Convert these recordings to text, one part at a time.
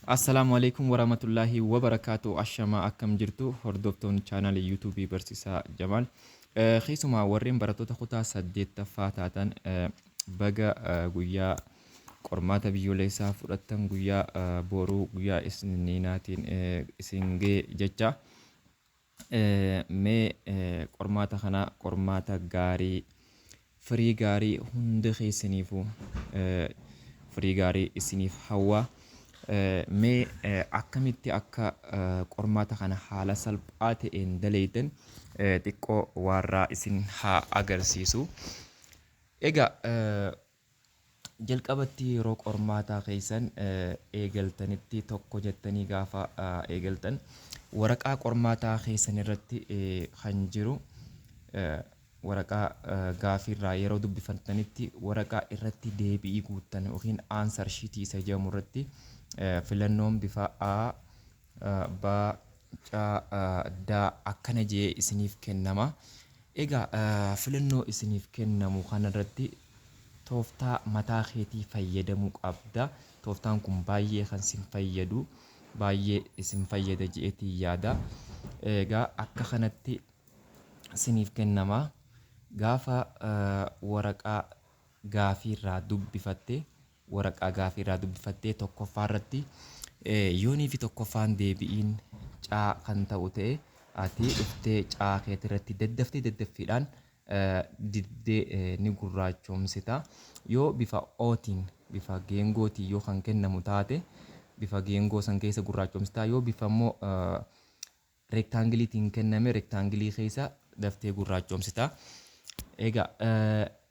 Assalamu alaikum warahmatullahi wabarakatuh. Ashama akkam jirtu hordoftoonni chaanal yuutuubii barsiisaa Jamaal. Keessumaa warreen barattoota kutaa saddeettaffaa taatan baga guyyaa qormaata biyyoolessaa fudhattan guyyaa boruu guyyaa isniinaatiin isin ga'e jecha. Mee qormaata kana qormaata gaarii firii gaarii hundi keessaniifuu firii gaarii isiniif hawwa. Mee akkamitti akka qormaata kana haala salphaa ta'een daleeytan xiqqoo warraa isin haa agarsiisu. Egaa jalqabatti yeroo qormaataa keessan eegaltanitti tokko jettanii gaafa eegaltan waraqaa qormaataa keessan irratti kan jiru waraqaa gaafiirraa yeroo dubbifattanitti waraqaa irratti deebii guuttan yookiin aansar shiitii isa jedhamu irratti filannoon bifa A, B, C, D akkana jee isiniif kennama. Egaa filannoo isiniif kennamu kanarratti tooftaa mataa keetii fayyadamuu qabda. Tooftaan kun baay'ee kan isin fayyadu, baay'ee isin fayyada jeetii yaada. Egaa akka kanatti isiniif kennama. Gaafa waraqaa gaafiirraa dubbifatte waraqaa gaafiirraa dubbifattee tokkoffaa irratti yoonii fi tokkoffaan deebi'iin caa kan ta'u ta'e ati dhuftee caa keetii irratti daddaffiidhaan diddee ni gurraachoomsita. Yoo bifa ootiin bifa geengootiin yoo kan kennamu taate bifa geengoo san keessa gurraachoomsita. Yoo bifa immoo rektaangiliitiin kenname rektaangilii keessa daftee gurraachoomsita. Egaa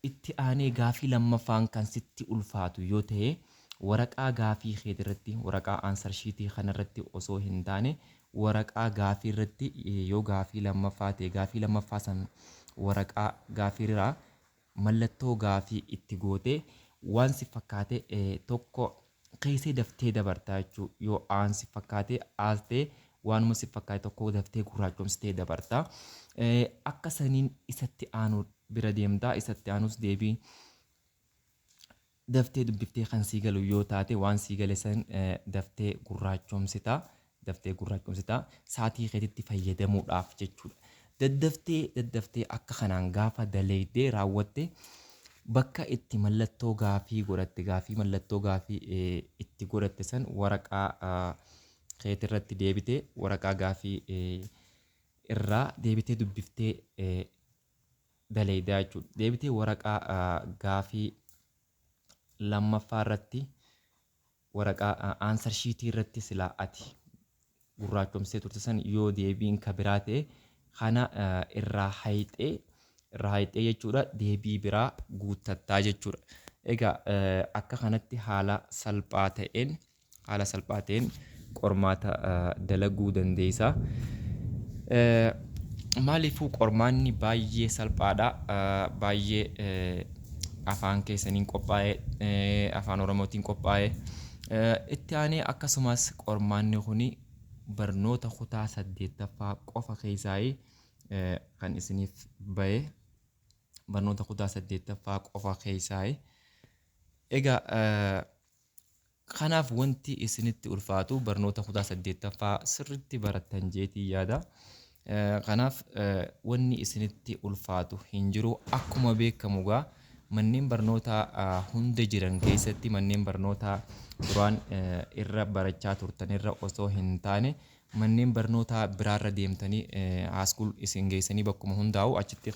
itti aanee gaafii lammaffaan kan sitti ulfaatu yoo ta'e waraqaa gaafii keetii irratti waraqaa aansar shiitii kanarratti osoo hin taane waraqaa gaafii irratti yoo gaafii lammaffaa ta'e gaafii lammaffaa san waraqaa gaafiirraa mallattoo gaafii itti gootee waan si fakkaate tokko keessee daftee dabartaa jechuudha. Yoo aan si fakkaate aastee waanuma si fakkaate tokko daftee gurraachoomsitee dabartaa. Akka saniin isatti aanu bira deemtaa. Isatti aanus deebii daftee dubbiftee kan sii galu yoo taate waan sii gale san daftee gurraachoomsitaa. Daftee gurraachoomsitaa saatii keetitti fayyadamuudhaaf jechuudha. Daddaftee akka kanaan gaafa daleeydee raawwatte bakka itti mallattoo gaafii godhatte gaafii mallattoo gaafii itti godhatte san waraqaa keetii irratti deebitee waraqaa gaafii irraa deebitee dubbiftee daleeydaa jechuudha. Deebitee waraqaa gaafii lammaffaa irratti waraqaa aansar shiitii irratti silaa ati gurraachoomsitee turte san yoo deebiin ka biraa ta'e kana irraa hayxee jechuudha. Deebii biraa guuttattaa jechuudha. Egaa akka kanatti haala salphaa ta'een qormaata dalaguu dandeessa. Maaliifuu qormaanni baay'ee salphaadha. Baay'ee afaan keessaniin qophaa'ee afaan oromootiin qophaa'ee itti aanee akkasumas qormaanni kuni barnoota kutaa saddeettaffaa qofa keessaa kan isiniif bahe barnoota kutaa saddeettaffaa qofa keessaa. Egaa kanaaf wanti isinitti ulfaatu barnoota kutaa saddeettaffaa sirriitti barattan jeetii yaada. Kanaaf wanni isinitti ulfaatu hin jiru. Akkuma beekamu gaa manneen barnootaa hunda jiran keessatti manneen barnootaa duraan irra barachaa turtan irra osoo hin taane manneen barnootaa biraarra deemtanii haaskuul isin geessanii bakkuma hundaa'u achitti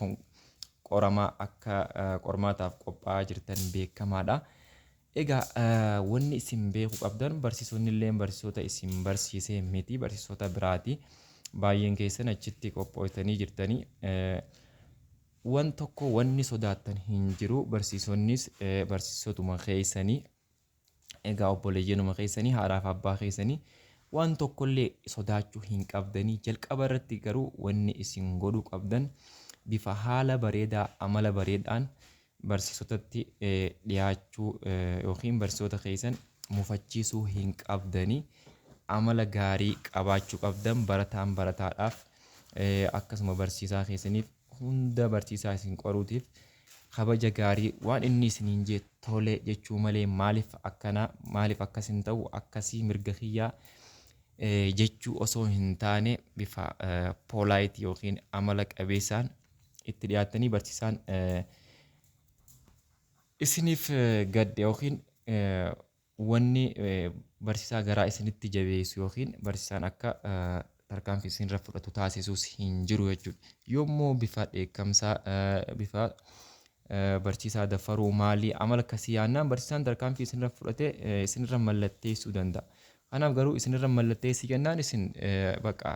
qoramaa akka qormaataaf qophaa'aa jirtan beekamaadha. Egaa wanni isin beekuu qabdan barsiisonni illee barsiisota isin barsiisee miti barsiisota biraati. Baay'een keessan achitti qophootanii jirtanii. Waan tokko wanni sodaattan hin jiru. Barsiisonnis barsiisotuma keessanii egaa obboleeyyanuma keessanii haadhaaf abbaa keessanii waan tokkollee sodaachuu hin qabdanii. Jalqaba irratti garuu wanni isin godhuu qabdan bifa haala bareedaa amala bareedhaan barsiisotatti dhiyaachuu yookiin barsiisota keessan mufachiisuu hin qabdanii. Amala gaarii qabaachuu qabdan barataan barataadhaaf akkasuma barsiisaa keessaniif hunda barsiisaa isin qoruutiif kabaja gaarii waan inni isiniin jee tole jechuu malee maaliif akkana maaliif akkasin ta'u akkasii mirga kiyyaa jechuu osoo hin taane bifa polite yookiin amala qabeessaan itti dhiyaatanii barsiisaan isiniif gadde yookiin wanni barsiisaa garaa isinitti jabeessu yookiin barsiisaan akka tarkaanfii isinirra fudhatu taasisuus hin jiru jechuudha. Yommuu bifa dheekkamsaa bifa barsiisaa dafaruu maalii amala akkasii yaannaan barsiisaan tarkaanfii isinirra fudhatee isinirra mallatteessuu danda'a. Kanaaf garuu isinirra mallatteessii jennaan isin bakka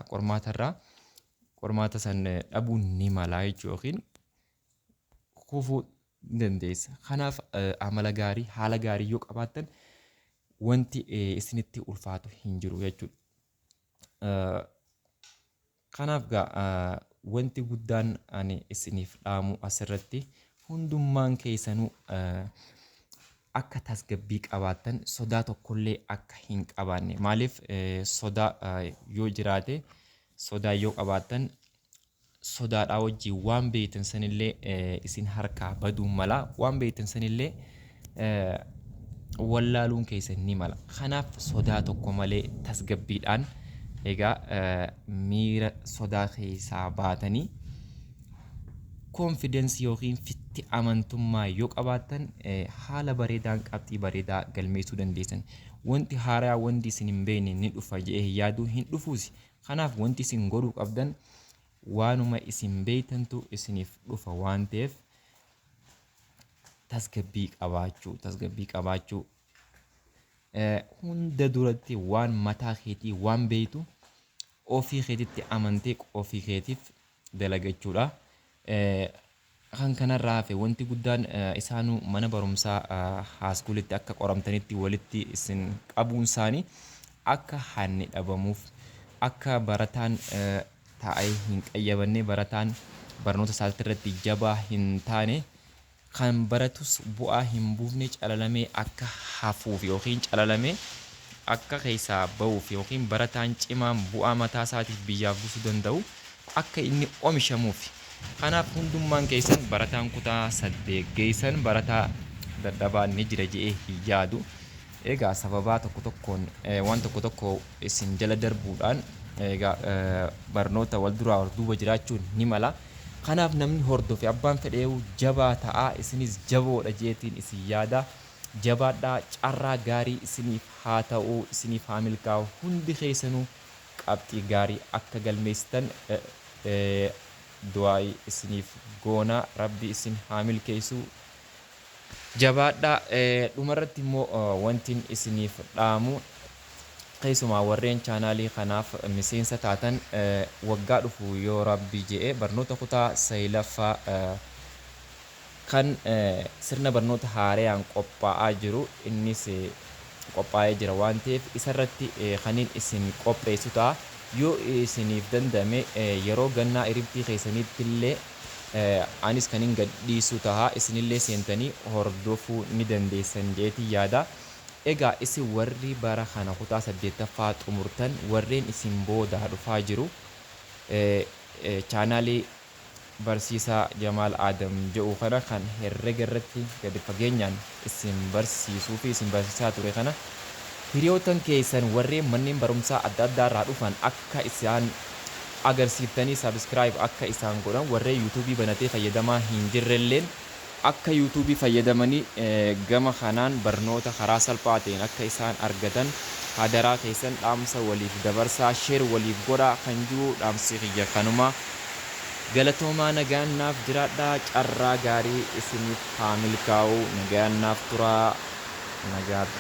qormaata san dhabuu ni mala jechuudha yookiin kufuu dandeessa. Kanaaf amala gaarii haala gaarii yoo qabaattan wanti isinitti ulfaatu hin jiru jechuudha. Kanaaf wanti guddaan ani isiniif dhaamu asirratti hundummaan keessanuu akka tasgabbii qabaattan sodaa tokkollee akka hin qabaanne. Maaliif sodaa yoo jiraate sodaa yoo qabaattan sodaadhaa wajjin waan beektan sanillee isin harkaa baduu mala waan beektan sanillee wallaaluun keessan ni mala. Kanaaf sodaa tokko malee tasgabbiidhaan egaa miira sodaa keessaa baatanii konfidensii yookiin fitti amantummaa yoo qabaattan haala bareedaan qabxii bareedaa galmeessuu dandeessan. Wanti haaraa wanti isin hin beekne ni dhufa jedhee yaaduu hin dhufuusi. Kanaaf wanti isin godhuu qabdan waanuma isin beektantu isiniif dhufa waan ta'eef tasgabbii qabaachuu hunda duratti waan mataa keetii waan beektu ofii keetitti amantee ofii keetiif dalagachuudha. Kan kanarraa hafe wanti guddaan isaanuu mana barumsaa haaskuulitti akka qoramtanitti walitti isin qabuun isaanii akka hanni dhabamuuf akka barataan taa'ee hin qayyabanne barataan barnoota isaatti irratti jabaa hin taane kan baratus bu'aa hin buufne calalamee akka hafuuf yookiin calalamee akka keessaa ba'uuf yookiin barataan cimaan bu'aa mataa isaatiif biyyaaf buusuu danda'u akka inni oomishamuuf. Kanaaf hundummaan keessan barataan kutaa 8 geessan barataa dadhabaa ni jira jedhee hin yaadu. Egaa sababaa tokko tokkoon waan tokko tokko isin jala darbuudhaan egaa barnoota wal duraa wal duuba jiraachuun ni mala. Kanaaf namni hordofe abbaan fedheewu jabaa ta'aa isinis jaboodha jeetiin isin yaada. Jabaadhaa carraa gaarii isiniif haa ta'uu isiniif haa milkaa'u hundi keessanuu qabxii gaarii akka galmeessitan du'aa isiniif goona rabbi isin haa milkeessu. Jabaadhaa dhumarratti immoo wantiin isiniif dhaamu keessumaa warreen chaanaalii kanaaf miseensa taatan waggaa dhufu yoo rabbi jedhee barnoota kutaa 9ffaa kan sirna barnoota haaraan qophaa'aa jiru innis qophaa'ee jira waan ta'eef isarratti kaniin isin qopheessu ta'a. Yoo isiniif dandame yeroo gannaa iribtii keessanitti illee anis kaniin gadhiisu ta'a isinillee seentanii hordofuu ni dandeessan jeetii yaada. Egaa isin warri bara kana kutaa 8ffaa xumurtan warreen isin booda dhufaa jiru chaanaalii barsiisaa Jamaal Adam jedhu kana kan herrega irratti gadi fageenyaan isin barsiisuu fi isin barsiisaa ture kana hiriyootan keessan warreen manneen barumsaa adda addaa irraa dhufan akka isaan agarsiiftanii subscribe akka isaan godhan warreen yuutuubii banatee fayyadamaa hin jirrelleen akka yuutuubii fayyadamanii gama kanaan barnoota karaa salphaa ta'een akka isaan argatan hadaraa keessan dhaamsa waliif dabarsaa sheer waliif godhaa kan jiru dhaamsi kiyya kanuma. Galatoomaa nagaan naaf jiraadhaa carraa gaarii isiniif haa milkaa'u nagaan naaf turaa nagaa.